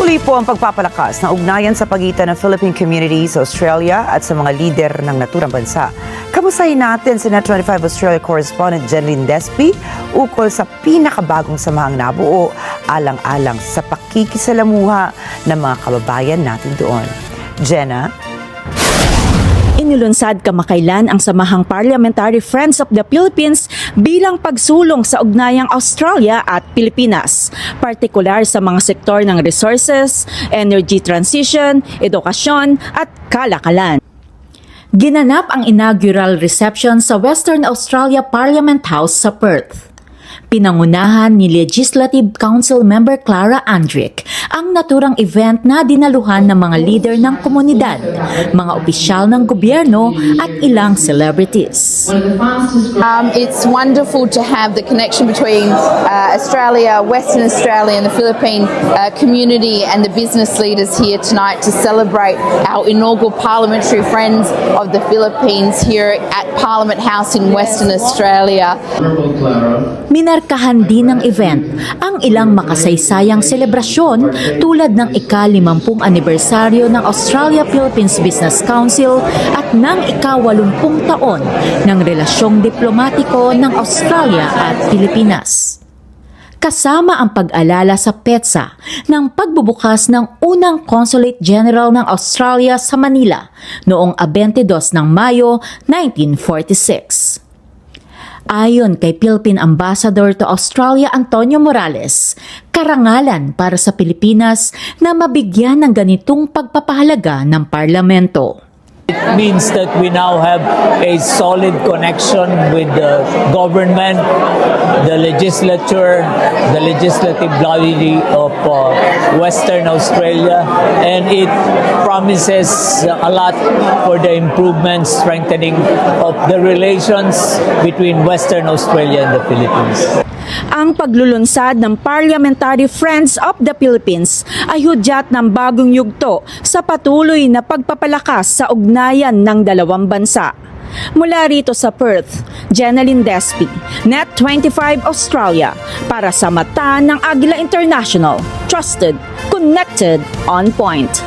Patuloy po ang pagpapalakas ng ugnayan sa pagitan ng Philippine community sa Australia at sa mga lider ng naturang bansa. Kamustahin natin si Net25 Australia correspondent Jeneline Despi ukol sa pinakabagong samahang nabuo alang-alang sa pakikisalamuha ng mga kababayan natin doon. Jenna? Inilunsad kamakailan ang Samahang Parliamentary Friends of the Philippines bilang pagsulong sa ugnayang Australia at Pilipinas, partikular sa mga sektor ng resources, energy transition, edukasyon at kalakalan. Ginanap ang inaugural reception sa Western Australia Parliament House sa Perth. Pinangunahan ni Legislative Council Member Clara Andrick ang naturang event na dinaluhan ng mga leader ng komunidad, mga opisyal ng gobyerno at ilang celebrities. It's wonderful to have the connection between Australia, Western Australia and the Philippine community and the business leaders here tonight to celebrate our inaugural Parliamentary Friends of the Philippines here at Parliament House in Western Australia. Minarkahan din ng event ang ilang makasaysayang selebrasyon tulad ng ika-50 anibersaryo ng Australia-Philippines Business Council at ng ika-80 taon ng relasyong diplomatiko ng Australia at Pilipinas. Kasama ang pag-alala sa petsa ng pagbubukas ng unang Consulate General ng Australia sa Manila noong 22 ng Mayo 1946. Ayon kay Philippine Ambassador to Australia Antonio Morales, karangalan para sa Pilipinas na mabigyan ng ganitong pagpapahalaga ng parlamento. It means that we now have a solid connection with the government, the legislature, the legislative body of Western Australia, and it promises a lot for the improvement, strengthening of the relations between Western Australia and the Philippines. Ang paglulunsad ng Parliamentary Friends of the Philippines ay hudyat ng bagong yugto sa patuloy na pagpapalakas sa ugnayan ng dalawang bansa. Mula rito sa Perth, Jeneline Despi, Net25 Australia, para sa mata ng Agila International, trusted, connected, on point.